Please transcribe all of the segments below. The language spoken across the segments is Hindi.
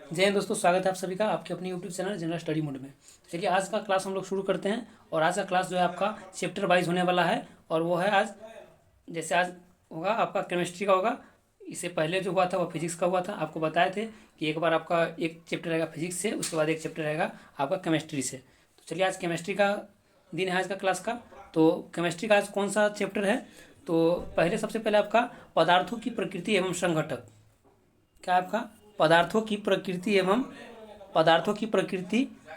जय हिंद दोस्तों, स्वागत है आप सभी का आपके अपने YouTube channel general study mode में। तो चलिए आज का क्लास हम लोग शुरू करते हैं। और आज का क्लास जो है आपका चैप्टर वाइज होने वाला है। और वो है आज, जैसे आज होगा आपका केमिस्ट्री का होगा। इससे पहले जो हुआ था वो फिजिक्स का हुआ था। आपको बताए थे कि एक बार आपका एक चैप्टर रहेगा फिजिक्स से, उसके बाद एक चैप्टर रहेगा आपका केमिस्ट्री से। तो चलिए आज केमिस्ट्री का दिन है आज का क्लास का। तो केमिस्ट्री का आज कौन सा चैप्टर है? तो पहले सबसे पहले आपका पदार्थों की प्रकृति एवं संघटक। क्या आपका पदार्थों की प्रकृति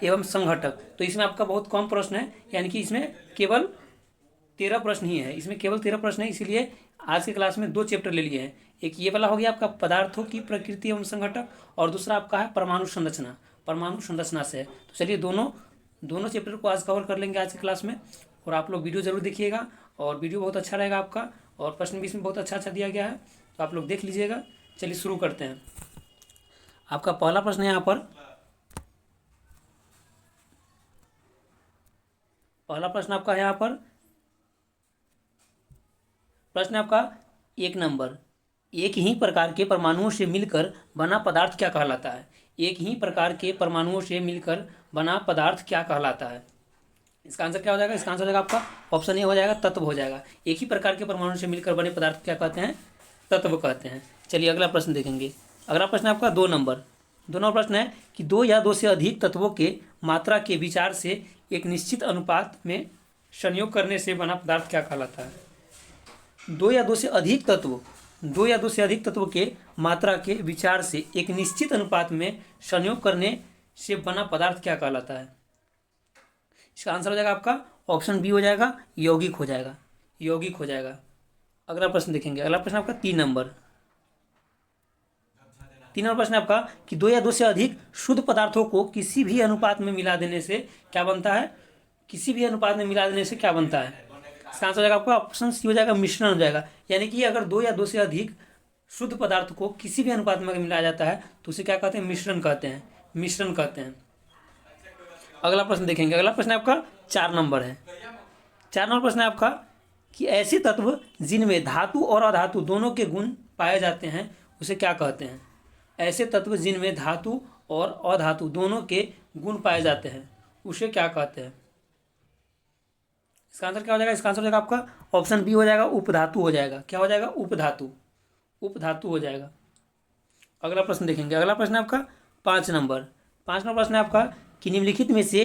एवं संघटक। तो इसमें आपका बहुत कम प्रश्न है, यानी कि इसमें केवल 13 प्रश्न ही है। इसमें केवल 13 प्रश्न है, इसीलिए आज की क्लास में 2 चैप्टर ले लिए हैं। एक ये वाला हो गया आपका पदार्थों की प्रकृति एवं संघटक, और दूसरा आपका है परमाणु संरचना से है। तो चलिए दोनों चैप्टर को आज कवर कर लेंगे आज की क्लास में। और आप लोग वीडियो जरूर देखिएगा, और वीडियो बहुत अच्छा रहेगा आपका, और प्रश्न भी इसमें बहुत अच्छा अच्छा दिया गया है, तो आप लोग देख लीजिएगा। चलिए शुरू करते हैं। आपका पहला प्रश्न है यहाँ पर, पहला प्रश्न आपका है यहाँ पर, प्रश्न है आपका 1 नंबर। एक ही प्रकार के परमाणुओं से मिलकर बना पदार्थ क्या कहलाता है? एक ही प्रकार के परमाणुओं से मिलकर बना पदार्थ क्या कहलाता है? इसका आंसर क्या हो जाएगा? इसका आंसर हो जाएगा आपका ऑप्शन ए हो जाएगा, तत्व हो जाएगा। एक ही प्रकार के परमाणु से मिलकर बने पदार्थ क्या कहते हैं? तत्व कहते हैं। चलिए अगला प्रश्न देखेंगे। अगला प्रश्न है आपका 2 नंबर। 2 नंबर प्रश्न है कि 2 या 2 से अधिक तत्वों के मात्रा के विचार से एक निश्चित अनुपात में संयोग करने से बना पदार्थ क्या कहलाता है? 2 या 2 से अधिक तत्वों के मात्रा के विचार से एक निश्चित अनुपात में संयोग करने से बना पदार्थ क्या कहलाता है? इसका आंसर हो जाएगा आपका ऑप्शन बी हो जाएगा, यौगिक हो जाएगा। अगला प्रश्न देखेंगे। अगला प्रश्न आपका 3 नंबर। 3 नंबर प्रश्न आपका कि 2 या 2 से अधिक शुद्ध पदार्थों को किसी भी अनुपात में मिला देने से क्या बनता है? इसका आंसर हो जाएगा आपका ऑप्शन सी हो जाएगा, मिश्रण हो जाएगा। यानी कि अगर 2 या 2 से अधिक शुद्ध पदार्थ को किसी भी अनुपात में मिलाया जाता है तो उसे क्या कहते हैं? मिश्रण कहते हैं। अगला प्रश्न देखेंगे। अगला प्रश्न आपका 4 नंबर है। 4 नंबर प्रश्न है आपका कि ऐसे तत्व जिनमें धातु और अधातु दोनों के गुण पाए जाते हैं उसे क्या कहते हैं? ऐसे तत्व जिनमें धातु और अधातु दोनों के गुण पाए जाते हैं उसे क्या कहते हैं? इसका आंसर क्या हो जाएगा? इसका आंसर हो जाएगा आपका ऑप्शन बी हो जाएगा, उपधातु हो जाएगा। क्या हो जाएगा? उपधातु हो जाएगा। अगला प्रश्न देखेंगे। अगला प्रश्न है आपका 5 नंबर। 5 नंबर प्रश्न है आपका कि निम्नलिखित में से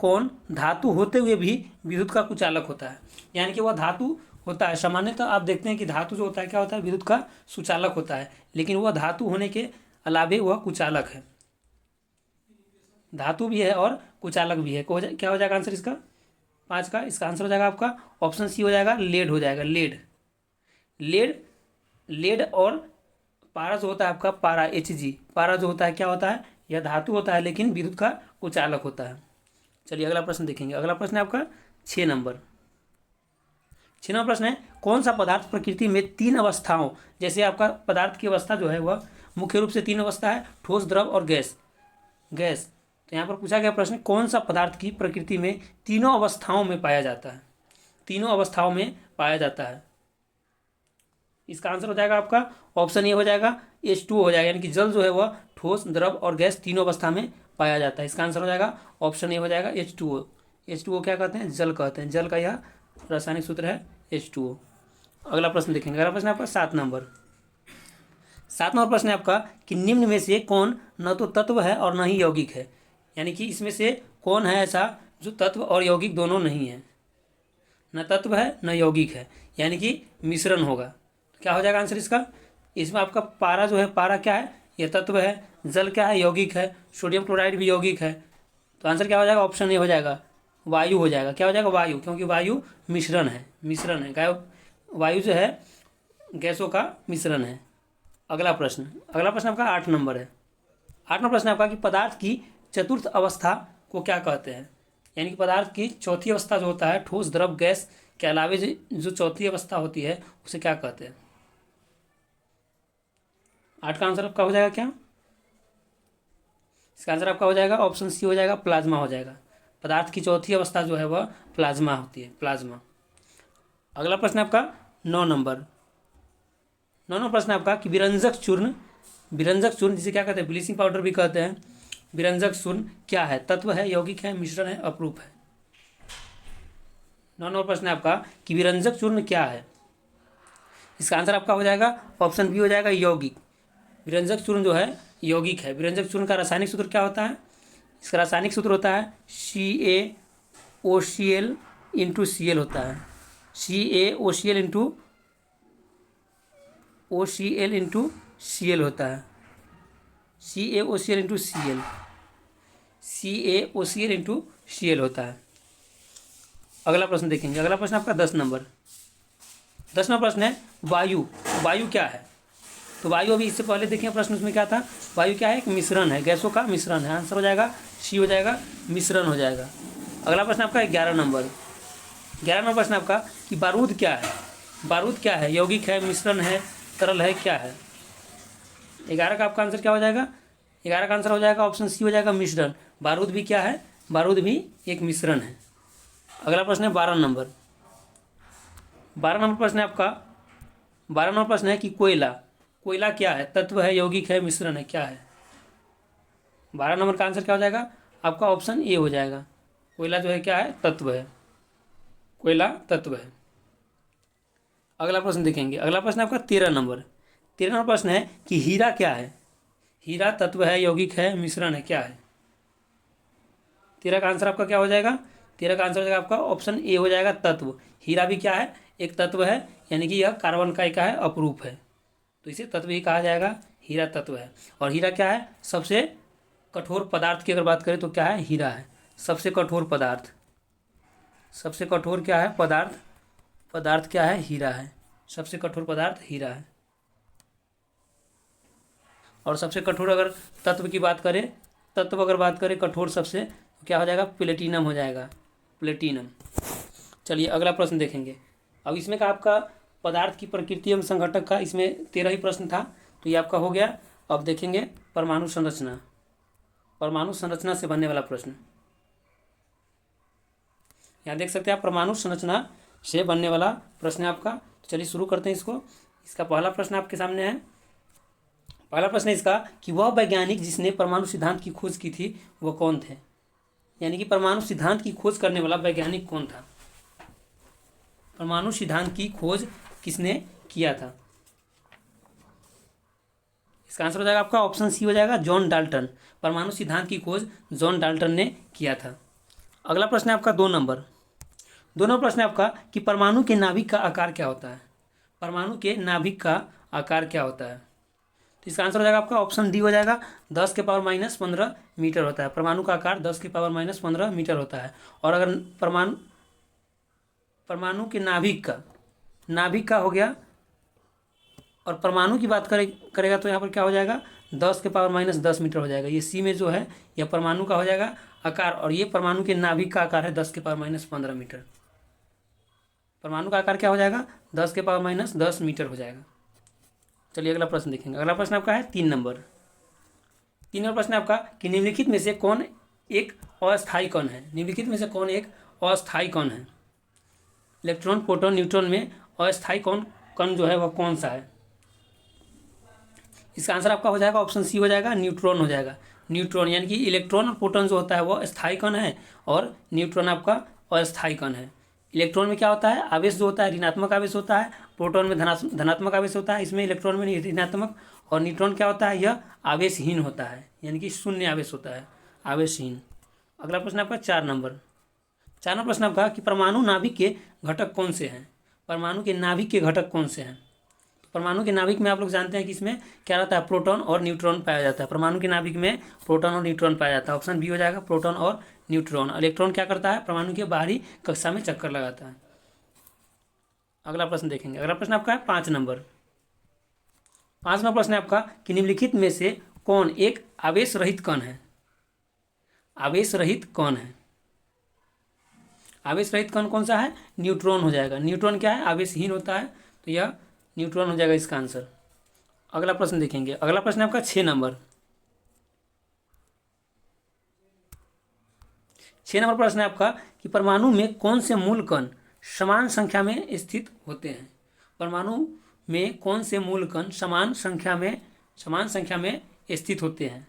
कौन धातु होते हुए भी विद्युत का कुचालक होता है? यानी कि वह धातु होता है। सामान्यतः आप देखते हैं कि धातु जो होता है क्या होता है? विद्युत का सुचालक होता है, लेकिन वह धातु होने के अलावे वह कुचालक है। धातु भी है और कुचालक भी है। क्या हो जाएगा आंसर इसका 5 का? इसका आंसर हो जाएगा आपका ऑप्शन सी हो जाएगा, लेड हो जाएगा। लेड और पारा जो होता है आपका, पारा Hg, पारा जो होता है क्या होता है? यह धातु होता है, लेकिन विद्युत का कुचालक होता है। चलिए अगला प्रश्न देखेंगे। अगला प्रश्न है आपका 6 नंबर। 6 नंबर प्रश्न है कौन सा पदार्थ प्रकृति में 3 अवस्थाओं, जैसे आपका पदार्थ की अवस्था जो है वह मुख्य रूप से 3 अवस्था है, ठोस, द्रव और गैस। तो यहाँ पर पूछा गया प्रश्न, कौन सा पदार्थ की प्रकृति में तीनों अवस्थाओं में पाया जाता है? इसका आंसर हो जाएगा आपका ऑप्शन ए हो जाएगा, H2O हो जाएगा। यानी कि जल जो है वह ठोस, द्रव और गैस तीनों अवस्था में पाया जाता है। इसका आंसर हो जाएगा ऑप्शन ए हो जाएगा, H2O क्या कहते हैं? जल कहते हैं। जल का यह रासायनिक सूत्र है H2O। अगला प्रश्न देखेंगे। अगला प्रश्न आपका 7 नंबर। 7 नंबर प्रश्न है आपका कि निम्न में से कौन न तो तत्व है और न ही यौगिक है? यानी कि इसमें से कौन है ऐसा जो तत्व और यौगिक दोनों नहीं है? न तत्व है न यौगिक है, यानी कि मिश्रण होगा। तो क्या हो जाएगा आंसर इसका? इसमें आपका पारा जो है, पारा क्या है? यह तत्व है। जल क्या है? यौगिक है। सोडियम क्लोराइड भी यौगिक है। तो आंसर क्या हो जाएगा? ऑप्शन ए हो जाएगा, वायु हो जाएगा। क्या हो जाएगा? वायु, क्योंकि वायु मिश्रण है। वायु जो है गैसों का मिश्रण है। अगला प्रश्न आपका 8 नंबर है। 8 नंबर प्रश्न आपका कि पदार्थ की चतुर्थ अवस्था को क्या कहते हैं? यानी कि पदार्थ की चौथी अवस्था जो होता है, ठोस, द्रव, गैस के अलावे जो चौथी अवस्था होती है उसे क्या कहते हैं? 8 का आंसर आपका हो जाएगा क्या? इसका आंसर आपका हो जाएगा ऑप्शन सी हो जाएगा, प्लाज्मा हो जाएगा। पदार्थ की चौथी अवस्था जो है वह प्लाज्मा होती है, प्लाज्मा। अगला प्रश्न आपका 9 नंबर। 9 नंबर प्रश्न आपका कि विरंजक चूर्ण विरंजक चूर्ण जिसे क्या कहते हैं, ब्लीचिंग पाउडर भी कहते हैं, विरंजक चूर्ण क्या है, तत्व है, यौगिक है, मिश्रण है, अपरूप है। 9 नंबर प्रश्न है आपका कि विरंजक चूर्ण क्या है। इसका आंसर आपका हो जाएगा ऑप्शन बी हो जाएगा यौगिक। विरंजक चूर्ण जो है यौगिक है। विरंजक चूर्ण का रासायनिक सूत्र क्या होता है, इसका रासायनिक सूत्र होता है CaOCl इंटू Cl होता है। CaOCl into OCl into Cl होता है। CaOCl into Cl, CaOCl into Cl होता है। अगला प्रश्न देखेंगे। अगला प्रश्न आपका 10 नंबर। 10 नंबर प्रश्न है वायु। वायु क्या है, तो वायु अभी इससे पहले देखें प्रश्न उसमें क्या था, वायु क्या है, एक मिश्रण है, गैसों का मिश्रण है। आंसर हो जाएगा सी हो जाएगा, मिश्रण हो जाएगा। अगला प्रश्न आपका 11 नंबर। 11 नंबर प्रश्न आपका कि बारूद क्या है। बारूद क्या है, यौगिक है, मिश्रण है, तरल है, क्या है। 11 का आपका आंसर क्या हो जाएगा, 11 का आंसर हो जाएगा ऑप्शन सी हो जाएगा, मिश्रण। बारूद भी क्या है, बारूद भी एक मिश्रण है। अगला प्रश्न है 12 नंबर। 12 नंबर प्रश्न है आपका, 12 नंबर प्रश्न है कि कोयला। कोयला क्या है, तत्व है, यौगिक है, मिश्रण है, क्या है। 12 नंबर का आंसर क्या हो जाएगा आपका ऑप्शन ए हो जाएगा। कोयला जो है क्या है, तत्व है, कोयला तत्व है। अगला प्रश्न देखेंगे। अगला प्रश्न आपका 13 नंबर। 13 नंबर प्रश्न है कि हीरा क्या है। हीरा तत्व है, यौगिक है, मिश्रण है, क्या है। 13 का आंसर आपका क्या हो जाएगा, 13 का आंसर हो जाएगा आपका ऑप्शन ए हो जाएगा, तत्व। हीरा भी क्या है, एक तत्व है, यानी कि यह कार्बन का क्या है, अपरूप है, तो इसे तत्व ही कहा जाएगा, हीरा तत्व है। और हीरा क्या है, सबसे कठोर पदार्थ की अगर बात करें तो क्या है, हीरा है, सबसे कठोर पदार्थ। सबसे कठोर क्या है पदार्थ, पदार्थ क्या है, हीरा है, सबसे कठोर पदार्थ हीरा है। और सबसे कठोर अगर तत्व की बात करें, तत्व अगर बात करें कठोर सबसे, तो क्या हो जाएगा, प्लेटिनम हो जाएगा, प्लेटिनम। चलिए अगला प्रश्न देखेंगे। अब इसमें का आपका पदार्थ की प्रकृति एवं संघटक का इसमें 13 ही प्रश्न था, तो ये आपका हो गया। अब देखेंगे परमाणु संरचना। परमाणु संरचना से बनने वाला प्रश्न, यहाँ देख सकते हैं आप, परमाणु संरचना से बनने वाला प्रश्न है आपका। तो चलिए शुरू करते हैं इसको। इसका पहला प्रश्न आपके सामने है। पहला प्रश्न है इसका कि वह वैज्ञानिक जिसने परमाणु सिद्धांत की खोज की थी वह कौन थे, यानी कि परमाणु सिद्धांत की खोज करने वाला वैज्ञानिक कौन था। परमाणु सिद्धांत की खोज किसने किया था। इसका आंसर हो जाएगा आपका ऑप्शन सी हो जाएगा, जॉन डाल्टन। परमाणु सिद्धांत की खोज जॉन डाल्टन ने किया था। अगला प्रश्न है आपका 2 नंबर। 2 नंबर प्रश्न है आपका कि परमाणु के नाभिक का आकार क्या होता है। परमाणु के नाभिक का आकार क्या होता है, तो इसका आंसर हो जाएगा आपका ऑप्शन डी हो जाएगा, 10 के पावर -15 मीटर होता है। परमाणु का आकार 10 के पावर -15 मीटर होता है। और अगर परमाणु के नाभिक का हो गया, और परमाणु की बात करेगा तो यहाँ पर क्या हो जाएगा, 10 के पावर -10 मीटर हो जाएगा। ये सी में जो है यह परमाणु का हो जाएगा आकार, और ये परमाणु के नाभिक का आकार है 10 के पावर -15 मीटर। परमाणु का आकार क्या हो जाएगा, 10 के पावर -10 मीटर हो जाएगा। चलिए अगला प्रश्न देखेंगे। अगला प्रश्न आपका है 3 नंबर। 3 नंबर प्रश्न आपका कि निम्नलिखित में से कौन एक अस्थायी कण है। निम्नलिखित में से कौन एक अस्थायी कण है। इलेक्ट्रॉन, प्रोटॉन, न्यूट्रॉन में अस्थायी कण जो है वह कौन सा है। इसका आंसर आपका हो जाएगा ऑप्शन सी हो जाएगा, न्यूट्रॉन हो जाएगा। न्यूट्रॉन यानी कि इलेक्ट्रॉन और प्रोटॉन जो होता है वो स्थायी कण है, और न्यूट्रॉन आपका अस्थायी कण है। इलेक्ट्रॉन में क्या होता है, आवेश जो होता है ऋणात्मक आवेश होता है, प्रोटॉन में धनात्मक आवेश होता है, इसमें इलेक्ट्रॉन में ऋणात्मक। और न्यूट्रॉन क्या होता है, यह आवेशहीन होता है, यानी कि शून्य आवेश होता है, आवेशहीन। अगला प्रश्न आपका 4 नंबर। 4 नंबर प्रश्न आपका कि परमाणु नाभिक के घटक कौन से हैं। परमाणु के नाभिक के घटक कौन से हैं। परमाणु के नाभिक में आप लोग जानते हैं कि इसमें क्या रहता है, प्रोटॉन और न्यूट्रॉन पाया जाता है। परमाणु के नाभिक में प्रोटॉन और न्यूट्रॉन पाया जाता है। ऑप्शन बी हो जाएगा, प्रोटॉन और न्यूट्रॉन। इलेक्ट्रॉन क्या करता है, परमाणु के बाहरी कक्षा में चक्कर लगाता है। अगला प्रश्न देखेंगे। अगला प्रश्न आपका है 5 नंबर। 5 नंबर प्रश्न है आपका कि निम्नलिखित में से कौन एक आवेश रहित कण है। आवेश रहित कण है। आवेश रहित कण कौन सा है, न्यूट्रॉन हो जाएगा। न्यूट्रॉन क्या है, आवेशहीन होता है, तो यह न्यूट्रॉन हो जाएगा इसका आंसर। अगला प्रश्न देखेंगे। अगला प्रश्न है आपका 6 नंबर। 6 नंबर प्रश्न है आपका कि परमाणु में कौन से मूल कण समान संख्या में स्थित होते हैं। परमाणु में कौन से मूल कण समान संख्या में समान संख्या में स्थित होते हैं।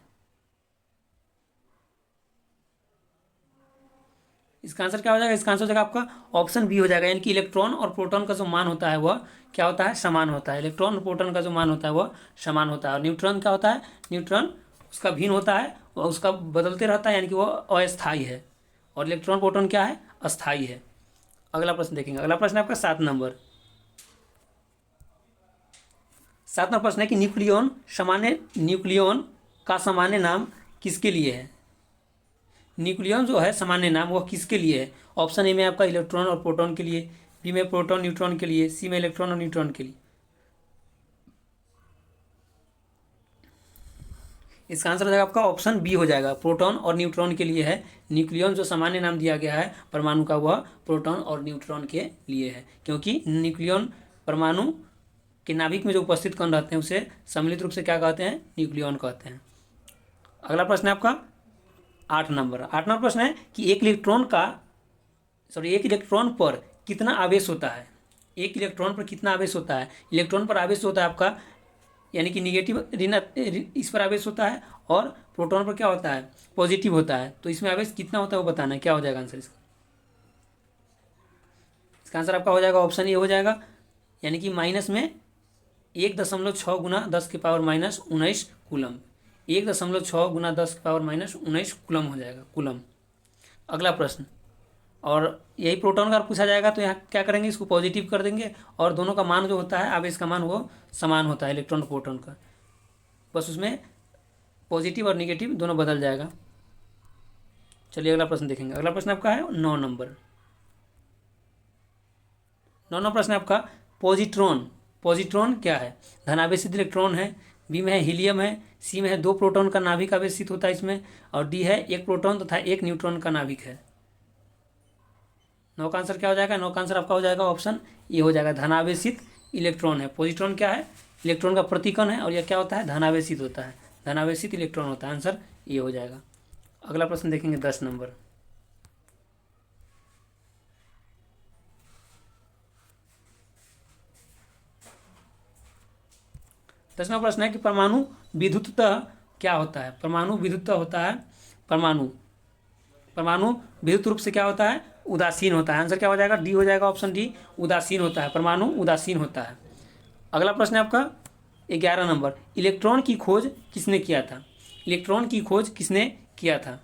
इसका आंसर क्या हो जाएगा? इसका आंसर हो जाएगा आपका ऑप्शन बी हो जाएगा, यानी कि इलेक्ट्रॉन और प्रोटॉन का जो मान होता है वह क्या होता है? समान होता है। इलेक्ट्रॉन और प्रोटॉन का जो मान होता है वह समान होता है। और न्यूट्रॉन क्या होता है? न्यूट्रॉन उसका भिन्न होता है, वह उसका बदलते रहता है, यानी कि वह अस्थायी है। और इलेक्ट्रॉन प्रोटॉन क्या है? अस्थायी है। अगला प्रश्न देखेंगे। अगला प्रश्न है आपका 7 नंबर। 7 नंबर प्रश्न है कि न्यूक्लियॉन का सामान्य नाम किसके लिए है? न्यूक्लियॉन जो है सामान्य नाम वह किसके लिए है? ऑप्शन ए में आपका इलेक्ट्रॉन और प्रोटॉन के लिए, बी में प्रोटॉन न्यूट्रॉन के लिए, सी में इलेक्ट्रॉन और न्यूट्रॉन के लिए। इसका आंसर हो जाएगा आपका ऑप्शन बी हो जाएगा, प्रोटॉन और न्यूट्रॉन के लिए है। न्यूक्लियॉन जो सामान्य नाम दिया गया है परमाणु का वह प्रोटॉन और न्यूट्रॉन के लिए है, क्योंकि न्यूक्लियॉन परमाणु के नाभिक में जो उपस्थित कण रहते हैं उसे सम्मिलित रूप से क्या कहते हैं? न्यूक्लियॉन कहते हैं। अगला प्रश्न है आपका 8 नंबर। 8 नंबर प्रश्न है कि एक इलेक्ट्रॉन पर कितना आवेश होता है? एक इलेक्ट्रॉन पर कितना आवेश होता है? इलेक्ट्रॉन पर आवेश होता है आपका, यानी कि निगेटिव इस पर आवेश होता है, और प्रोटॉन पर क्या होता है? पॉजिटिव होता है। तो इसमें आवेश कितना होता है वो बताना है। क्या हो जाएगा आंसर इसका? इसका आंसर आपका हो जाएगा ऑप्शन ए हो जाएगा, यानी कि माइनस में 1.6 गुना 10 की पावर माइनस 19 कूलम। 1.6 गुना 10 की पावर माइनस 19 कूलम हो जाएगा, कूलम। अगला प्रश्न, और यही प्रोटॉन का पूछा जाएगा तो यहाँ क्या करेंगे? इसको पॉजिटिव कर देंगे, और दोनों का मान जो होता है आवेश का मान वो समान होता है इलेक्ट्रॉन प्रोटॉन का, बस उसमें पॉजिटिव और निगेटिव दोनों बदल जाएगा। चलिए अगला प्रश्न देखेंगे। अगला प्रश्न आपका है 9 नंबर। 9 नंबर प्रश्न आपका पॉजिट्रॉन। पॉजिट्रॉन क्या है? धनावेशित इलेक्ट्रॉन है, बी में है हीलियम है, सी में है 2 प्रोटॉन का नाभिक आवेशित होता है इसमें, और डी है 1 प्रोटॉन तथा 1 न्यूट्रॉन का नाभिक है। 9 का आंसर क्या हो जाएगा? 9 का आंसर आपका हो जाएगा ऑप्शन ए हो जाएगा, धनावेशित इलेक्ट्रॉन है। पॉजिट्रॉन क्या है? इलेक्ट्रॉन का प्रतिकण है, और यह क्या होता है? धनावेशित होता है, धनावेशित इलेक्ट्रॉन होता है। आंसर ए हो जाएगा। अगला प्रश्न देखेंगे 10 नंबर। 10वां प्रश्न है कि परमाणु विद्युततः क्या होता है? परमाणु विद्युततः होता है, परमाणु विद्युत रूप से क्या होता है? उदासीन होता है। आंसर क्या हो जाएगा? डी हो जाएगा, ऑप्शन डी, उदासीन होता है। परमाणु उदासीन होता है। अगला प्रश्न है आपका 11 नंबर। इलेक्ट्रॉन की खोज किसने किया था? इलेक्ट्रॉन की खोज किसने किया था?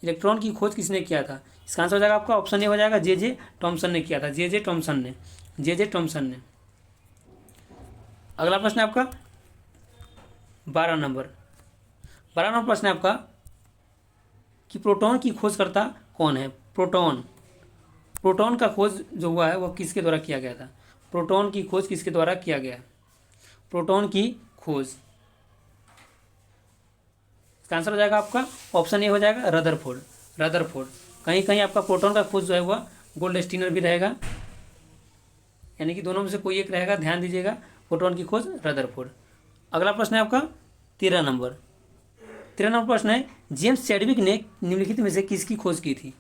इलेक्ट्रॉन की खोज किसने किया था? इसका आंसर हो जाएगा आपका ऑप्शन ए हो जाएगा, जे टॉमसन ने किया था। जे टॉमसन ने। अगला प्रश्न है आपका 12 नंबर। 12 नंबर प्रश्न है आपका कि प्रोटॉन की खोजकर्ता कौन है? प्रोटॉन का खोज जो हुआ है वह किसके द्वारा किया गया था? प्रोटॉन की खोज किसके द्वारा किया गया? प्रोटॉन की खोज, इसका आंसर हो जाएगा आपका ऑप्शन ए हो जाएगा, रदरफोर्ड। कहीं कहीं आपका प्रोटॉन का खोज जो है वह गोल्डस्टीनर भी रहेगा, यानी कि दोनों में से कोई एक रहेगा, ध्यान दीजिएगा। प्रोटॉन की खोज रदरफोर्ड। अगला प्रश्न है आपका 13 नंबर। 13 नंबर प्रश्न है जेम्स चैडविक ने निम्नलिखित में से किसकी खोज की थी?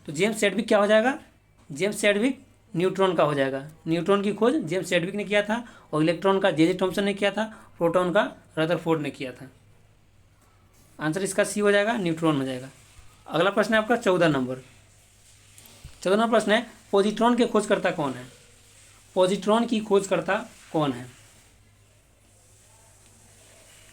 तो जेम्स चैडविक क्या हो जाएगा? जेम्स चैडविक न्यूट्रॉन का हो जाएगा। न्यूट्रॉन की खोज जेम्स चैडविक ने किया था, और इलेक्ट्रॉन का जे टॉमसन ने किया था, प्रोटॉन का रदरफोर्ड ने किया था। आंसर इसका सी हो जाएगा, न्यूट्रॉन हो जाएगा। अगला प्रश्न है आपका 14 नंबर। 14 नंबर प्रश्न है पॉजिट्रॉन के खोजकर्ता कौन है? पॉजिट्रॉन की खोजकर्ता कौन है?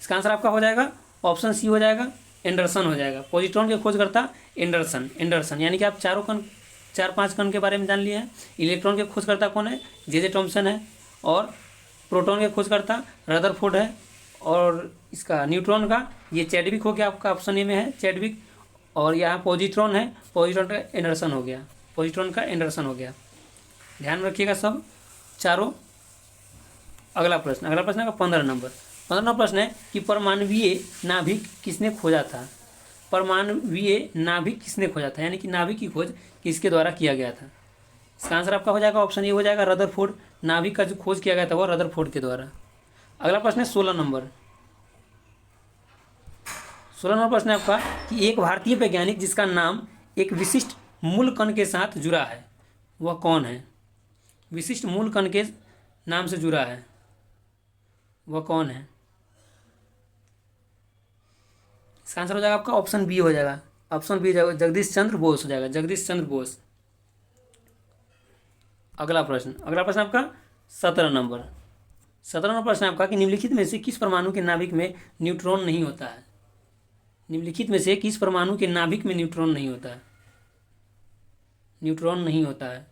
इसका आंसर आपका हो जाएगा ऑप्शन सी हो जाएगा, एंडरसन हो जाएगा। पॉजिट्रॉन के खोजकर्ता एंडरसन, यानी कि आप 4-5 कण के बारे में जान लिए हैं। इलेक्ट्रॉन के खोजकर्ता कौन है? जे टॉमसन है, और प्रोटॉन के खोजकर्ता रदरफोर्ड है, और इसका न्यूट्रॉन का ये चैडविक हो गया, आपका ऑप्शन ए में है चैडविक, और यहाँ पॉजिट्रॉन है, पॉजिट्रॉन का एंडरसन हो गया। ध्यान में रखिएगा सब चारों। अगला प्रश्न है 15 नंबर। 15वां प्रश्न है कि परमाणवीय नाभिक किसने खोजा था? परमाणवीय नाभिक किसने खोजा था, यानी कि नाभिक की खोज किसके द्वारा किया गया था? इसका आंसर आपका हो जाएगा ऑप्शन ए हो जाएगा, रदरफोर्ड। नाभिक का जो खोज किया गया था वो रदरफोर्ड के द्वारा। अगला प्रश्न है 16 नंबर। 16 नंबर प्रश्न है आपका कि एक भारतीय वैज्ञानिक जिसका नाम एक विशिष्ट मूल कण के साथ जुड़ा है, वह कौन है? विशिष्ट मूल कण के नाम से जुड़ा है, वह कौन है? इसका आंसर हो जाएगा आपका ऑप्शन बी हो जाएगा। ऑप्शन बी जगदीश चंद्र बोस हो जाएगा, जगदीश चंद्र बोस। अगला प्रश्न आपका 17 नंबर। 17 नंबर प्रश्न आपका कि निम्नलिखित में से किस परमाणु के नाभिक में न्यूट्रॉन नहीं होता है? निम्नलिखित में से किस परमाणु के नाभिक में न्यूट्रॉन नहीं होता है? न्यूट्रॉन नहीं होता है।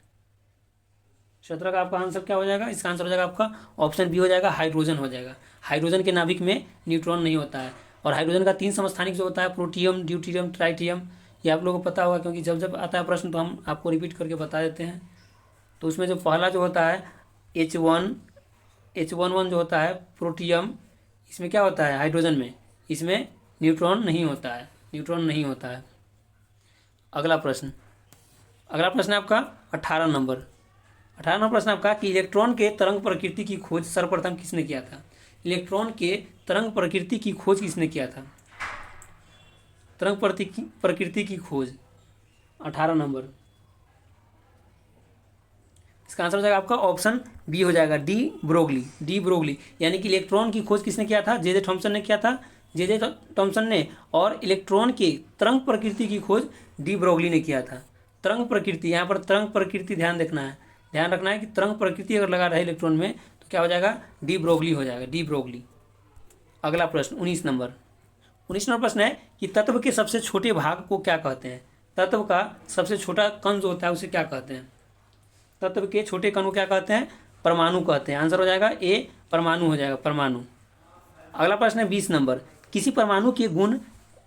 17 का आपका आंसर क्या हो जाएगा? इसका आंसर हो जाएगा आपका ऑप्शन बी हो जाएगा, हाइड्रोजन हो जाएगा। हाइड्रोजन के नाभिक में न्यूट्रॉन नहीं होता है। और हाइड्रोजन का 3 समस्थानिक जो होता है, प्रोटियम, ड्यूटेरियम, ट्राइटियम, ये आप लोगों को पता होगा, क्योंकि जब जब आता है प्रश्न तो हम आपको रिपीट करके बता देते हैं। तो उसमें जो पहला जो होता है H11 जो होता है प्रोटियम, इसमें क्या होता है? हाइड्रोजन में, इसमें न्यूट्रॉन नहीं होता है, न्यूट्रॉन नहीं होता है। अगला प्रश्न है आपका 18 नंबर। 18 नंबर प्रश्न आपका कि इलेक्ट्रॉन के तरंग प्रकृति की खोज सर्वप्रथम किसने किया था? इलेक्ट्रॉन के तरंग प्रकृति की खोज किसने किया था? तरंग प्रकृति की खोज 18 नंबर। इसका आंसर हो जाएगा आपका ऑप्शन बी हो जाएगा, डी ब्रोगली। यानी कि इलेक्ट्रॉन की खोज किसने किया था? जे थॉमसन ने किया था, जे थॉमसन ने। और इलेक्ट्रॉन के तरंग प्रकृति की खोज डी ब्रोगली ने किया था। तरंग प्रकृति, यहाँ पर तरंग प्रकृति ध्यान रखना है कि तरंग प्रकृति अगर लगा रहे इलेक्ट्रॉन में तो क्या हो जाएगा? डी ब्रोगली हो जाएगा, डी ब्रोगली। अगला प्रश्न 19 नंबर प्रश्न है कि तत्व के सबसे छोटे भाग को क्या कहते हैं? तत्व का सबसे छोटा कण जो होता है उसे क्या कहते हैं? तत्व के छोटे कण को क्या कहते हैं? परमाणु कहते हैं। आंसर हो जाएगा ए, परमाणु हो जाएगा, परमाणु। अगला प्रश्न है 20 नंबर। किसी परमाणु के गुण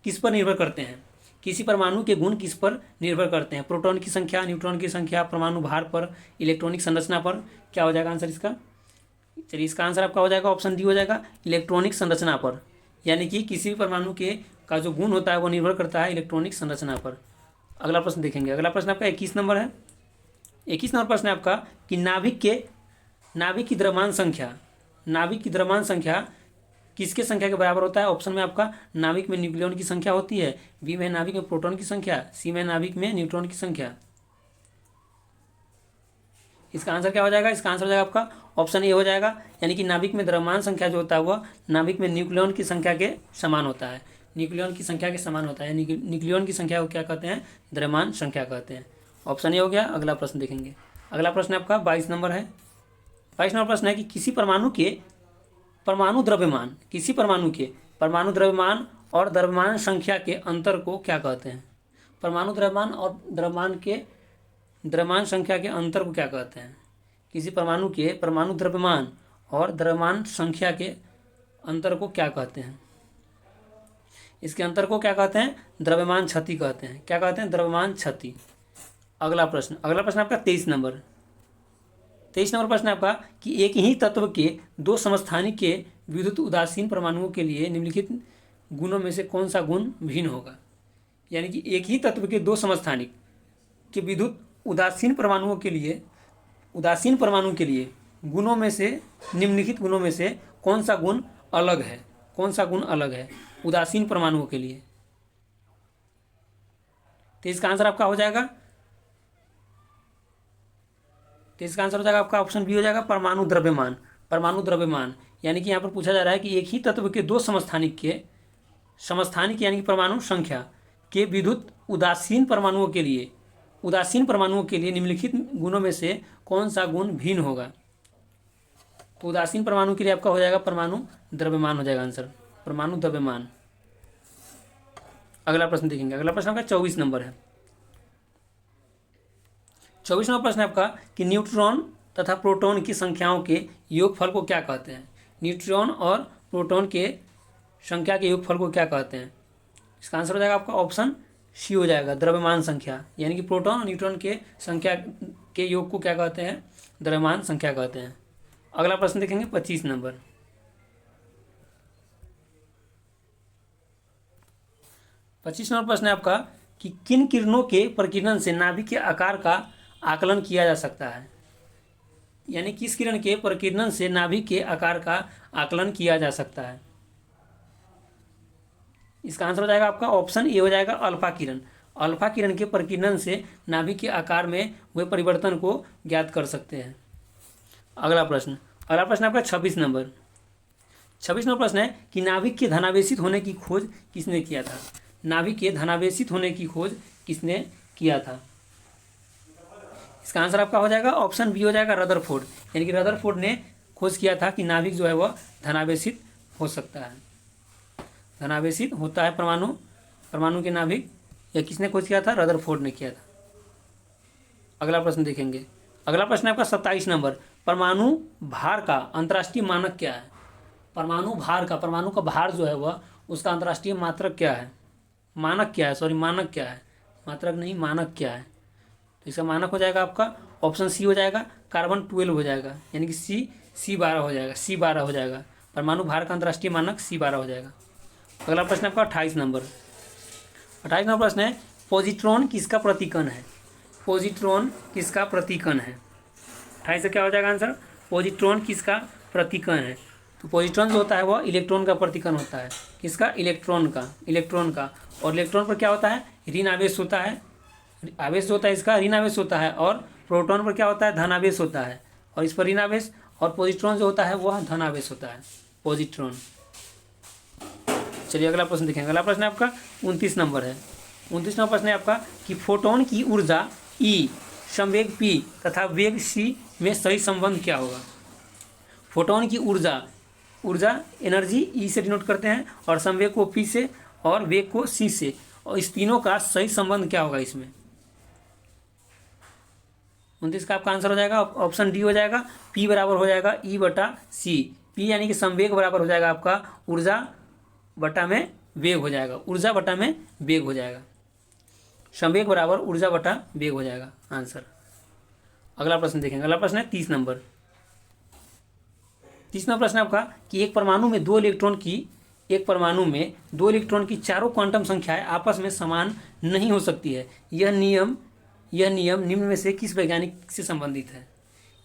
किस पर निर्भर करते हैं? किसी परमाणु के गुण किस पर निर्भर करते हैं? प्रोटॉन की संख्या, न्यूट्रॉन की संख्या, परमाणु भार पर, इलेक्ट्रॉनिक संरचना पर। क्या हो जाएगा आंसर इसका? चलिए, इसका आंसर आपका हो जाएगा ऑप्शन डी हो जाएगा, इलेक्ट्रॉनिक संरचना पर। यानी कि किसी भी परमाणु के का जो गुण होता है वो निर्भर करता है इलेक्ट्रॉनिक संरचना पर। अगला प्रश्न देखेंगे। अगला प्रश्न आपका 21 नंबर है। 21 नंबर प्रश्न है आपका कि नाभिक की द्रव्यमान संख्या किसके संख्या के बराबर होता है? ऑप्शन में आपका नाभिक में न्यूक्लियॉन की संख्या होती है, बी में नाभिक में प्रोटॉन की संख्या, सी में नाभिक में न्यूट्रॉन की संख्या। इसका आंसर क्या हो जाएगा? इसका आंसर हो जाएगा आपका ऑप्शन ए हो जाएगा। यानी कि नाभिक में द्रव्यमान संख्या जो होता है वह नाभिक में न्यूक्लियॉन की संख्या के समान होता है, न्यूक्लियॉन की संख्या के समान होता है। यानी कि न्यूक्लियॉन की संख्या को क्या कहते हैं? द्रव्यमान संख्या कहते हैं। ऑप्शन ए हो गया। अगला प्रश्न देखेंगे। अगला प्रश्न आपका 22 नंबर है। 22 नंबर प्रश्न है कि किसी परमाणु के परमाणु द्रव्यमान और द्रव्यमान संख्या के अंतर को क्या कहते हैं? परमाणु द्रव्यमान और द्रव्यमान संख्या के अंतर को क्या कहते हैं? किसी परमाणु के परमाणु द्रव्यमान और द्रव्यमान संख्या के अंतर को क्या कहते हैं? इसके अंतर को क्या कहते हैं? द्रव्यमान क्षति कहते हैं। क्या कहते हैं? द्रव्यमान क्षति। अगला प्रश्न आपका 23 नंबर प्रश्न आपका कि एक ही तत्व के 2 समस्थानिक के विद्युत उदासीन परमाणुओं के लिए निम्नलिखित गुणों में से कौन सा गुण भिन्न होगा? यानी कि एक ही तत्व के 2 समस्थानिक के विद्युत उदासीन परमाणु के लिए गुणों में से निम्नलिखित गुणों में से कौन सा गुण अलग है? उदासीन परमाणुओं के लिए। तो इसका आंसर आपका हो जाएगा आपका ऑप्शन बी हो जाएगा, परमाणु द्रव्यमान। यानी कि यहाँ पर पूछा जा रहा है कि एक ही तत्व के 2 समस्थानिक यानी कि परमाणु संख्या के विद्युत उदासीन परमाणुओं के लिए निम्नलिखित गुणों में से कौन सा गुण भिन्न होगा? तो उदासीन परमाणु के लिए आपका हो जाएगा परमाणु द्रव्यमान हो जाएगा आंसर, परमाणु द्रव्यमान। अगला प्रश्न देखेंगे। अगला प्रश्न आपका 24 नंबर है। 24 नंबर प्रश्न आपका कि न्यूट्रॉन तथा प्रोटॉन की संख्याओं के योगफल को क्या कहते हैं? न्यूट्रॉन और प्रोटॉन के संख्या के योगफल को क्या कहते हैं? इसका आंसर हो जाएगा आपका ऑप्शन सी हो जाएगा, द्रव्यमान संख्या। यानी कि प्रोटॉन और न्यूट्रॉन के संख्या के योग को क्या कहते हैं? द्रव्यमान संख्या कहते हैं। अगला प्रश्न देखेंगे 25 नंबर। 25 नंबर प्रश्न है आपका कि किन किरणों के प्रकीर्णन से नाभिक के आकार का आकलन किया जा सकता है? यानी किस किरण के प्रकीर्णन से नाभिक के आकार का आकलन किया जा सकता है? इसका आंसर हो जाएगा आपका ऑप्शन ए हो जाएगा, अल्फा किरण के प्रकीर्णन से नाभिक के आकार में हुए परिवर्तन को ज्ञात कर सकते हैं। अगला प्रश्न आपका 26 नंबर 26वां प्रश्न है कि नाभिक के धनावेशित होने की खोज किसने किया था। नाभिक के धनावेशित होने की खोज किसने किया था। इसका आंसर आपका हो जाएगा ऑप्शन बी हो जाएगा रदरफोर्ड, यानी कि रदरफोर्ड ने खोज किया था कि नाभिक जो है वह धनावेशित हो सकता है, धनावेशित होता है परमाणु के नाभिक। यह किसने खोज किया था, रदरफोर्ड ने किया था। अगला प्रश्न देखेंगे। अगला प्रश्न है आपका 27 नंबर, परमाणु भार का अंतर्राष्ट्रीय मानक क्या है। परमाणु का भार जो है वह उसका अंतर्राष्ट्रीय मात्रक क्या है, मानक क्या है, सॉरी मानक क्या है, मात्रक नहीं मानक क्या है। तो इसका मानक हो जाएगा आपका ऑप्शन सी हो जाएगा कार्बन 12 हो जाएगा, यानी कि C12 हो जाएगा, C12 हो जाएगा। परमाणु भार का अंतर्राष्ट्रीय मानक C12 हो जाएगा। अगला प्रश्न आपका 28 नंबर। 28 नंबर प्रश्न है पॉजिट्रॉन किसका प्रतीकन है। पॉजिट्रॉन किसका प्रतीकन है। 28 से क्या हो जाएगा आंसर, पॉजिट्रॉन किसका प्रतीकन है। तो पॉजिट्रॉन जो होता है वह इलेक्ट्रॉन का प्रतीकन होता है। किसका, इलेक्ट्रॉन का। और इलेक्ट्रॉन पर क्या होता है, ऋण आवेश होता है। आवेश जो होता है इसका ऋण आवेश होता है, और प्रोटॉन पर क्या होता है, धन आवेश होता है, और इस पर ऋण आवेश। और पॉजिट्रॉन जो होता है वह धन आवेश होता है, पॉजिट्रॉन। चलिए अगला प्रश्न देखेंगे। अगला प्रश्न आपका 29 नंबर है। 29 नंबर प्रश्न है आपका कि फोटोन की ऊर्जा E, संवेग P तथा वेग C में सही संबंध क्या होगा। फोटोन की ऊर्जा एनर्जी E से डिनोट करते हैं, और संवेग को P से, और वेग को C से, और इस तीनों का सही संबंध क्या होगा इसमें। 29 का आपका आंसर हो जाएगा ऑप्शन डी हो जाएगा, P बराबर हो जाएगा E/C। P यानी कि संवेग बराबर हो जाएगा आपका ऊर्जा बटा में वेग हो जाएगा, ऊर्जा बटा में वेग हो जाएगा। संवेग बराबर ऊर्जा बटा वेग हो जाएगा आंसर। अगला प्रश्न देखेंगे। अगला प्रश्न है 30 नंबर। 30 नंबर प्रश्न आपका कि एक परमाणु में दो इलेक्ट्रॉन की चारों क्वांटम संख्याएं आपस में समान नहीं हो सकती है। यह नियम निम्न में से किस वैज्ञानिक से संबंधित है।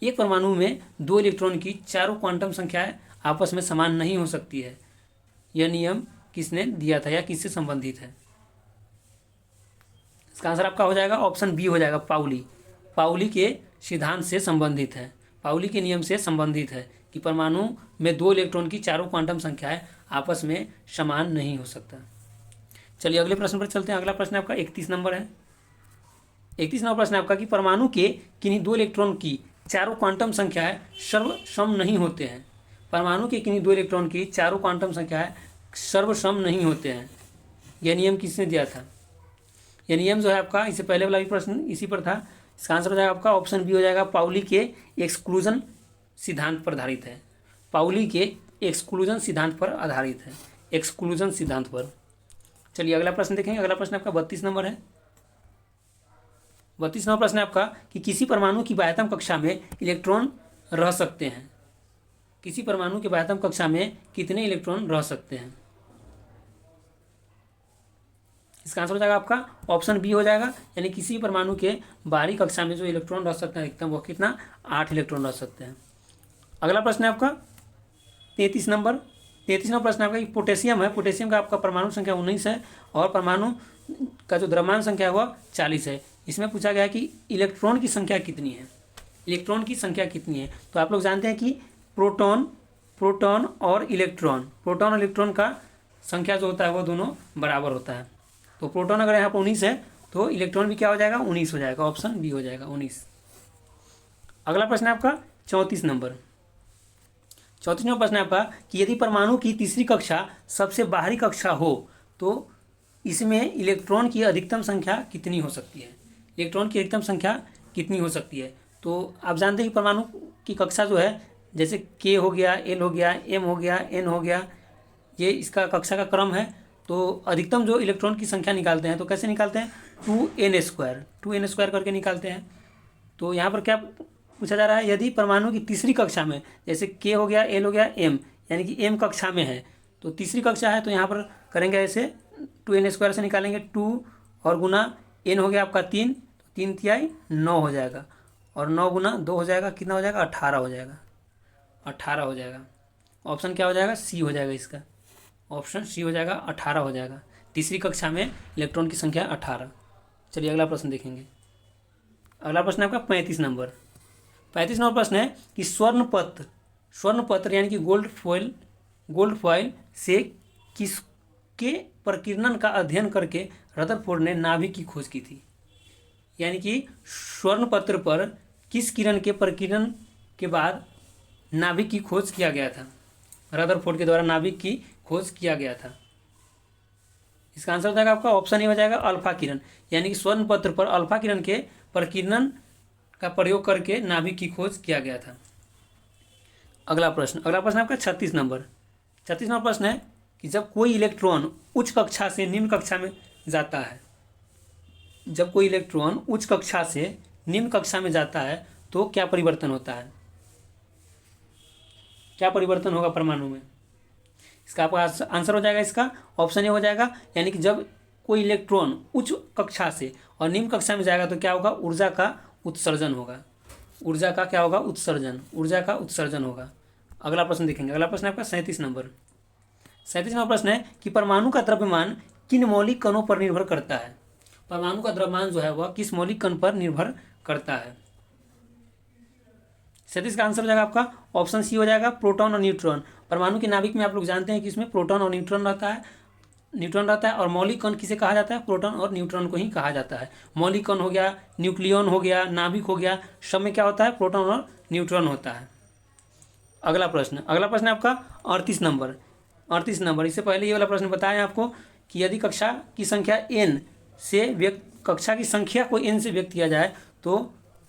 एक परमाणु में दो इलेक्ट्रॉन की चारों क्वांटम संख्याएं आपस में समान नहीं हो सकती है। यह नियम किसने दिया था या किससे संबंधित है। इसका आंसर आपका हो जाएगा ऑप्शन बी हो जाएगा पाउली के सिद्धांत से संबंधित है, पाउली के नियम से संबंधित है कि परमाणु में दो इलेक्ट्रॉन की चारों क्वांटम संख्याएं आपस में समान नहीं हो सकता। चलिए अगले प्रश्न पर चलते हैं। अगला प्रश्न आपका 31 नंबर है। 31 नंबर प्रश्न आपका कि परमाणु के किन्हीं दो इलेक्ट्रॉन की चारों क्वांटम संख्याएं सर्वसम नहीं होते हैं। परमाणु के किन्हीं दो इलेक्ट्रॉन की चारों क्वांटम संख्याएं सर्वसम नहीं होते हैं। यह नियम किसने दिया था। यह नियम जो है आपका, इससे पहले वाला भी प्रश्न इसी पर था। इसका आंसर हो जाएगा आपका ऑप्शन बी हो जाएगा पाउली के एक्सक्लूजन सिद्धांत पर आधारित है। पाउली के एक्सक्लूजन सिद्धांत पर आधारित है, एक्सक्लूजन सिद्धांत पर। चलिए अगला प्रश्न देखेंगे। अगला प्रश्न आपका 32 नंबर है। 32 नंबर प्रश्न आपका कि किसी परमाणु की बाह्यतम कक्षा में इलेक्ट्रॉन रह सकते हैं। किसी परमाणु के बाह्यतम कक्षा में कितने इलेक्ट्रॉन रह सकते हैं। इसका आंसर हो जाएगा आपका ऑप्शन बी हो जाएगा, यानी किसी परमाणु के बाहरी कक्षा में जो इलेक्ट्रॉन रह सकते हैं अधिकतम वो कितना, 8 इलेक्ट्रॉन रह सकते हैं। अगला प्रश्न है आपका 33 नंबर। 33 नंबर प्रश्न आपका पोटेशियम है। पोटेशियम का आपका परमाणु संख्या 19 है, और परमाणु का जो द्रव्यमान संख्या है वह 40 है। इसमें पूछा गया है कि इलेक्ट्रॉन की संख्या कितनी है, इलेक्ट्रॉन की संख्या कितनी है। तो आप लोग जानते हैं कि प्रोटॉन और इलेक्ट्रॉन का संख्या जो होता है वह दोनों बराबर होता है। तो प्रोटॉन अगर यहाँ पर 19 है तो इलेक्ट्रॉन भी क्या हो जाएगा, 19 हो जाएगा, ऑप्शन बी हो जाएगा 19। अगला प्रश्न है आपका 34 नंबर। 34 नंबर प्रश्न है आपका कि यदि परमाणु की तीसरी कक्षा सबसे बाहरी कक्षा हो तो इसमें इलेक्ट्रॉन की अधिकतम संख्या कितनी हो सकती है। इलेक्ट्रॉन की अधिकतम संख्या कितनी हो सकती है। तो आप जानते हैं कि परमाणु की कक्षा जो है, जैसे के हो गया, एल हो गया, एम हो गया, एन हो गया, ये इसका कक्षा का क्रम है। तो अधिकतम जो इलेक्ट्रॉन की संख्या निकालते हैं तो कैसे निकालते हैं, 2n² करके निकालते हैं। तो यहाँ पर क्या पूछा जा रहा है, यदि परमाणु की तीसरी कक्षा में, जैसे के हो गया, एल हो गया, एम, यानी कि एम कक्षा में है, तो तीसरी कक्षा है तो यहाँ पर करेंगे ऐसे 2n² से निकालेंगे, 2 और गुना n हो गया आपका 3, 3 तिहाई 9 हो जाएगा, और 9 गुना 2 हो जाएगा, कितना हो जाएगा, 18 हो जाएगा, 18 हो जाएगा। ऑप्शन क्या हो जाएगा, सी हो जाएगा, इसका ऑप्शन सी हो जाएगा, 18 हो जाएगा। तीसरी कक्षा में इलेक्ट्रॉन की संख्या 18। चलिए अगला प्रश्न देखेंगे। अगला प्रश्न आपका 35 नंबर। 35 नंबर प्रश्न है कि स्वर्ण पत्र यानी कि गोल्ड फॉइल गोल्ड फॉइल से किसके प्रकीर्णन का अध्ययन करके रदरफोर्ड ने नाभिक की खोज की थी? यानी कि स्वर्ण पत्र पर किस किरण के प्रकीर्णन के बाद नाभिक की खोज किया गया था? रदरफोर्ड के द्वारा नाभिक की खोज किया गया था। इसका आंसर हो जाएगा आपका ऑप्शन ए हो जाएगा अल्फा किरण, यानी कि स्वर्ण पत्र पर अल्फा किरण के प्रकीर्णन का प्रयोग करके नाभिक की खोज किया गया था। अगला प्रश्न आपका 36 नंबर। 36 नंबर प्रश्न है कि जब कोई इलेक्ट्रॉन उच्च कक्षा से निम्न कक्षा में जाता है, जब कोई इलेक्ट्रॉन उच्च कक्षा से निम्न कक्षा में जाता है तो क्या परिवर्तन होता है? क्या परिवर्तन होगा परमाणु में? इसका आपका आंसर हो जाएगा इसका ऑप्शन ए हो जाएगा, यानी कि जब कोई इलेक्ट्रॉन उच्च कक्षा से और निम्न कक्षा में जाएगा तो क्या होगा? ऊर्जा का उत्सर्जन होगा। ऊर्जा का क्या होगा? उत्सर्जन। ऊर्जा का उत्सर्जन होगा। अगला प्रश्न देखेंगे। अगला प्रश्न आपका 37 नंबर। 37 नंबर प्रश्न है कि परमाणु का द्रव्यमान किन मौलिक कणों पर निर्भर करता है? परमाणु का द्रव्यमान जो है वह किस मौलिक कण पर निर्भर करता है? 37 का आंसर हो जाएगा आपका ऑप्शन सी हो जाएगा, प्रोटॉन और न्यूट्रॉन। परमाणु के नाभिक में आप लोग जानते हैं कि इसमें प्रोटॉन और न्यूट्रॉन रहता है और मौलिक कण किसे कहा जाता है? प्रोटॉन और न्यूट्रॉन को ही कहा जाता है। मौलिक कण हो गया, न्यूक्लियन हो गया, नाभिक हो गया, सब में क्या होता है? प्रोटॉन और न्यूट्रॉन होता है। अगला प्रश्न आपका 38 नंबर। 38 नंबर, इससे पहले ये वाला प्रश्न बताया आपको कि यदि कक्षा की संख्या को n से व्यक्त किया जाए तो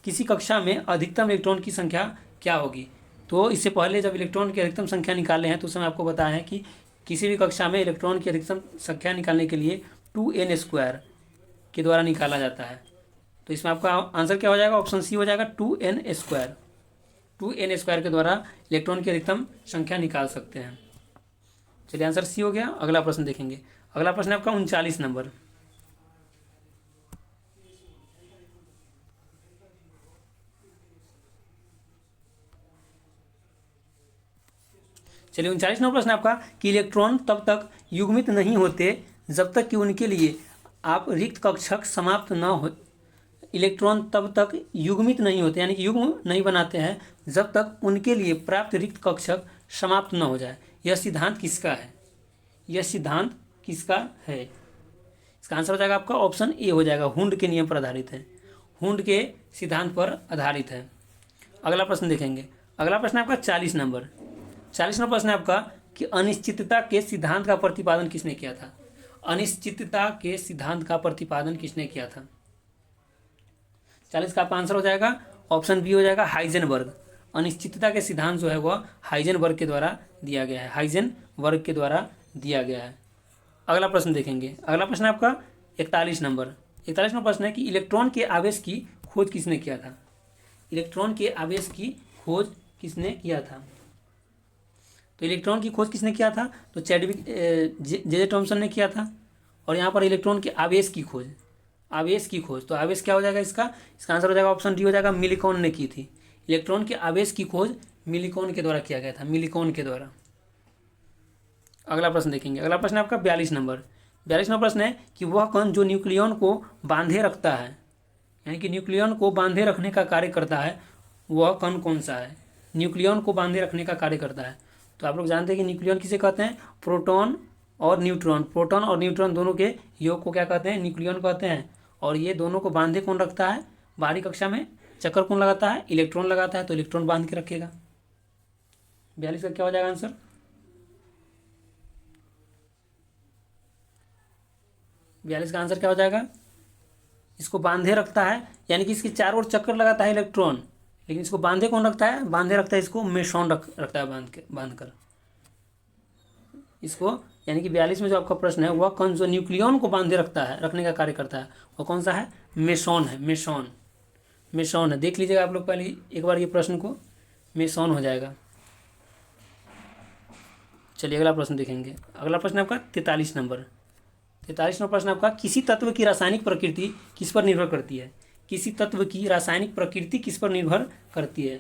किसी कक्षा में अधिकतम इलेक्ट्रॉन की संख्या क्या होगी? तो इससे पहले जब इलेक्ट्रॉन की अधिकतम संख्या निकाले हैं तो उस समय आपको बताया है कि किसी भी कक्षा में इलेक्ट्रॉन की अधिकतम संख्या निकालने के लिए 2n² के द्वारा निकाला जाता है। तो इसमें आपका आंसर क्या हो जाएगा? ऑप्शन सी हो जाएगा 2n²। 2n² के द्वारा इलेक्ट्रॉन की अधिकतम संख्या निकाल सकते हैं। चलिए आंसर सी हो गया। अगला प्रश्न देखेंगे। अगला प्रश्न आपका 39 नंबर। चलिए 39 नंबर प्रश्न आपका कि इलेक्ट्रॉन तब तक युग्मित नहीं होते जब तक कि उनके लिए आप रिक्त कक्षक समाप्त न हो। इलेक्ट्रॉन तब तक युग्मित नहीं होते यानी कि युग्म नहीं बनाते हैं जब तक उनके लिए प्राप्त रिक्त कक्षक समाप्त न हो जाए। यह सिद्धांत किसका है? यह सिद्धांत किसका है? इसका आंसर हो जाएगा आपका ऑप्शन ए हो जाएगा, हुंड के नियम पर आधारित है। हुंड के सिद्धांत पर आधारित है। अगला प्रश्न देखेंगे। अगला प्रश्न आपका 40 नंबर। 40 नंबर प्रश्न है आपका कि अनिश्चितता के सिद्धांत का प्रतिपादन किसने किया था? अनिश्चितता के सिद्धांत का प्रतिपादन किसने किया था? 40 का आपका आंसर हो जाएगा ऑप्शन बी हो जाएगा, हाइजेनबर्ग। अनिश्चितता के सिद्धांत जो है वह हाइजेनबर्ग के द्वारा दिया गया है। हाइजेनबर्ग के द्वारा दिया गया है। अगला प्रश्न देखेंगे। अगला प्रश्न आपका 41 नंबर। 41 नंबर प्रश्न है कि इलेक्ट्रॉन के आवेश की खोज किसने किया था? इलेक्ट्रॉन के आवेश की खोज किसने किया था? तो इलेक्ट्रॉन की खोज किसने किया था? तो चैडविक जे थॉमसन ने किया था। और यहाँ पर इलेक्ट्रॉन के आवेश की खोज तो आवेश क्या हो जाएगा इसका आंसर हो जाएगा ऑप्शन डी हो जाएगा, मिलिकॉन ने की थी। इलेक्ट्रॉन के आवेश की खोज मिलिकॉन के द्वारा किया गया था, मिलिकॉन के द्वारा। अगला प्रश्न देखेंगे। अगला प्रश्न आपका 42 नंबर। 42 नंबर प्रश्न है कि वह कण जो न्यूक्लियन को बांधे रखता है, यानी कि न्यूक्लियन को बांधे रखने का कार्य करता है, वह कण कौन सा है? न्यूक्लियन को बांधे रखने का कार्य करता है। तो आप लोग जानते हैं कि न्यूक्लियन किसे कहते हैं? प्रोटॉन और न्यूट्रॉन। प्रोटॉन और न्यूट्रॉन दोनों के योग को क्या कहते हैं? न्यूक्लियन कहते हैं। और ये दोनों को बांधे कौन रखता है? बाहरी कक्षा में चक्कर कौन लगाता है? इलेक्ट्रॉन लगाता है। तो इलेक्ट्रॉन बांध के रखेगा। 42 का क्या हो जाएगा आंसर? 42 का आंसर क्या हो जाएगा? इसको बांधे रखता है यानी कि इसके चारों ओर चक्कर लगाता है इलेक्ट्रॉन, लेकिन इसको बांधे कौन रखता है? बांधे रखता है इसको मेसॉन रखता है बांध कर इसको। यानी कि 42 में जो आपका प्रश्न है वह कौन जो न्यूक्लियन को बांधे रखने का कार्य करता है वह कौन सा है? मेसॉन है। मेसॉन है। देख लीजिएगा आप लोग पहले एक बार ये प्रश्न को, मेसॉन हो जाएगा। चलिए अगला प्रश्न देखेंगे। अगला प्रश्न आपका 43 नंबर। 43 नंबर प्रश्न आपका किसी तत्व की रासायनिक प्रकृति किस पर निर्भर करती है? किसी तत्व की रासायनिक प्रकृति किस पर निर्भर करती है?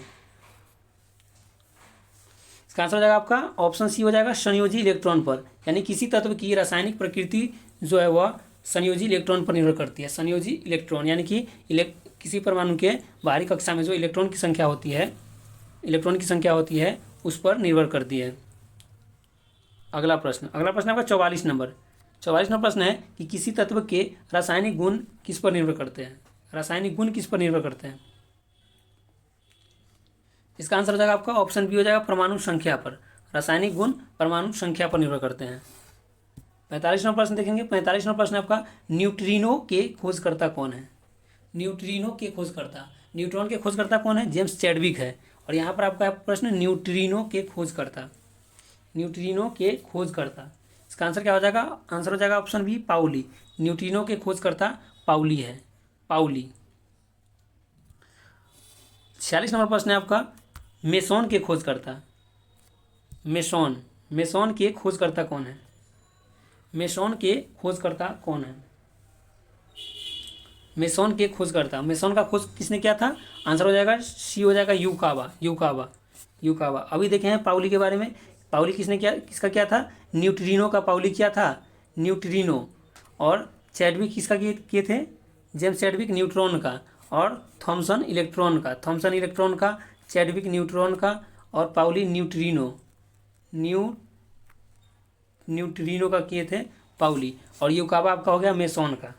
इसका आंसर हो जाएगा आपका ऑप्शन सी हो जाएगा, संयोजी इलेक्ट्रॉन पर। यानी किसी तत्व की रासायनिक प्रकृति जो है वह संयोजी इलेक्ट्रॉन पर निर्भर करती है। संयोजी इलेक्ट्रॉन यानी कि किसी परमाणु के बाहरी कक्षा में जो इलेक्ट्रॉन की संख्या होती है उस पर निर्भर करती है। अगला प्रश्न आपका 44 नंबर। 44 नंबर प्रश्न है कि किसी तत्व के रासायनिक गुण किस पर निर्भर करते हैं। रासायनिक गुण किस पर निर्भर करते हैं। इसका आंसर हो जाएगा आपका ऑप्शन बी हो जाएगा परमाणु संख्या पर। रासायनिक गुण परमाणु संख्या पर निर्भर करते हैं। 45 नंबर प्रश्न देखेंगे। 45 नंबर प्रश्न आपका न्यूट्रिनो के खोजकर्ता कौन है। न्यूट्रिनो के खोजकर्ता, न्यूट्रॉन के खोजकर्ता कौन है, जेम्स चैडविक है। और यहाँ पर आपका प्रश्न न्यूट्रिनो के खोजकर्ता, न्यूट्रिनो के खोजकर्ता, इसका आंसर क्या हो जाएगा, आंसर हो जाएगा ऑप्शन बी पाउली। न्यूट्रिनो के खोजकर्ता पाउली है, पाउली। 46 नंबर प्रश्न है आपका मेसोन के खोजकर्ता, मेसोन, मेसोन के खोजकर्ता कौन है। मेसोन के खोजकर्ता कौन है। मेसोन के खोजकर्ता, मेसोन का खोज किसने किया था, आंसर हो जाएगा सी हो जाएगा यूकावा, यूकावा, यूकावा। अभी देखे हैं पाउली के बारे में। पाउली किसने किया, किसका किया था, न्यूट्रिनो का पाउली किया था, न्यूट्रिनो। और चैडविक किसका किए थे, जेम्स चैडविक न्यूट्रॉन का, और थॉमसन इलेक्ट्रॉन का, थॉमसन इलेक्ट्रॉन का, चैडविक न्यूट्रॉन का, और पाउली न्यूट्रिनो, न्यूट्रिनो का किए थे पाउली। और यूकावा आपका हो गया मेसोन का।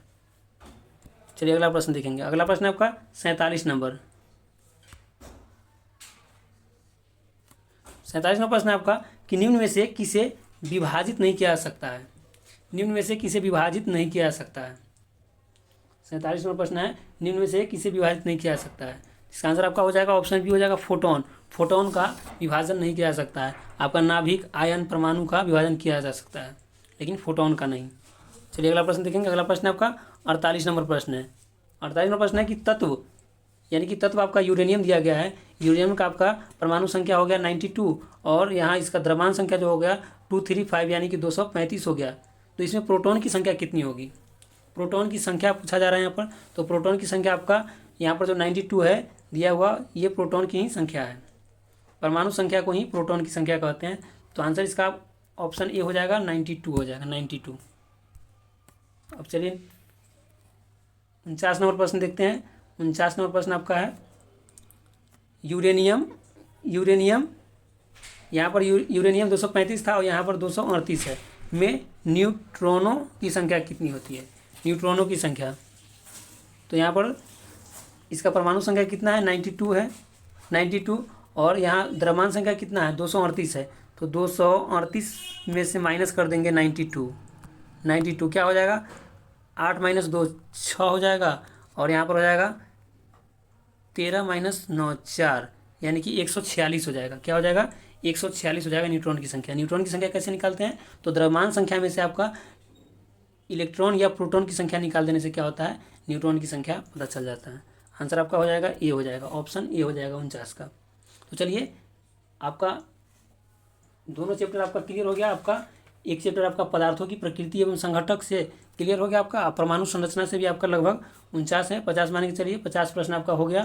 चलिए अगला प्रश्न देखेंगे। अगला प्रश्न आपका 47 नंबर। 47 नंबर प्रश्न है आपका कि निम्न में से किसे विभाजित नहीं किया जा सकता है। निम्न में से किसे विभाजित नहीं किया जा सकता है। 47 नंबर प्रश्न है निम्न में से किसे विभाजित नहीं किया जा सकता है। इसका आंसर आपका हो जाएगा ऑप्शन बी हो जाएगा फोटोन। फोटोन का विभाजन नहीं किया जा सकता है। आपका नाभिक आयन परमाणु का विभाजन किया जा सकता है, लेकिन फोटोन का नहीं। चलिए अगला प्रश्न देखेंगे। अगला प्रश्न आपका 48 नंबर प्रश्न है। 48 नंबर प्रश्न है कि तत्व, यानी कि तत्व आपका यूरेनियम दिया गया है। यूरेनियम का आपका परमाणु संख्या हो गया 92, और यहाँ इसका द्रव्यमान संख्या जो हो गया 235 यानी कि 235 हो गया। तो इसमें प्रोटॉन की संख्या कितनी होगी। प्रोटॉन की संख्या पूछा जा रहा है यहाँ पर। तो प्रोटॉन की संख्या आपका यहाँ पर जो 92 है दिया हुआ, ये प्रोटॉन की ही संख्या है। परमाणु संख्या को ही प्रोटॉन की संख्या कहते हैं। तो आंसर इसका ऑप्शन ए हो जाएगा 92 हो जाएगा, 92। अब चलिए 49 नंबर प्रश्न देखते हैं। 49 नंबर प्रश्न आपका है यूरेनियम, यूरेनियम यहाँ पर यूरेनियम 235 था और यहाँ पर 238 है, में न्यूट्रॉनों की संख्या कितनी होती है। न्यूट्रॉनों की संख्या, तो यहाँ पर इसका परमाणु संख्या कितना है 92 है, 92, और यहाँ द्रव्यमान संख्या कितना है 238 है। तो 238 में से माइनस कर देंगे 92, 92 क्या हो जाएगा 8 - 2 6 हो जाएगा, और यहाँ पर हो जाएगा 13 - 9 4, यानी कि 146 हो जाएगा। क्या हो जाएगा 146 हो जाएगा न्यूट्रॉन की संख्या। न्यूट्रॉन की संख्या कैसे निकालते हैं, तो द्रव्यमान संख्या में से आपका इलेक्ट्रॉन या प्रोटॉन की संख्या निकाल देने से क्या होता है, न्यूट्रॉन की संख्या पता चल जाता है। आंसर आपका हो जाएगा ए हो जाएगा, ऑप्शन ए हो जाएगा 49 का। तो चलिए आपका दोनों चैप्टर आपका क्लियर हो गया। आपका एक चैप्टर आपका पदार्थों की प्रकृति एवं संघटक से क्लियर हो गया। आपका परमाणु संरचना से भी आपका लगभग 49 है, 50 मान के चलिए 50 प्रश्न आपका हो गया।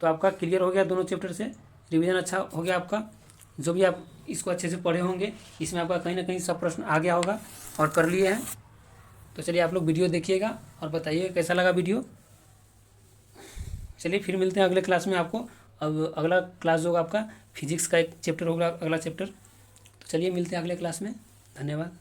तो आपका क्लियर हो गया दोनों चैप्टर से, रिवीजन अच्छा हो गया आपका। जो भी आप इसको अच्छे से पढ़े होंगे, इसमें आपका कहीं ना कहीं सब प्रश्न आ गया होगा और कर लिए हैं। तो चलिए आप लोग वीडियो देखिएगा और बताइए कैसा लगा वीडियो। चलिए फिर मिलते हैं अगले क्लास में आपको। अब अगला क्लास जो होगा आपका फिजिक्स का एक चैप्टर होगा, अगला चैप्टर। तो चलिए मिलते हैं अगले क्लास में। धन्यवाद।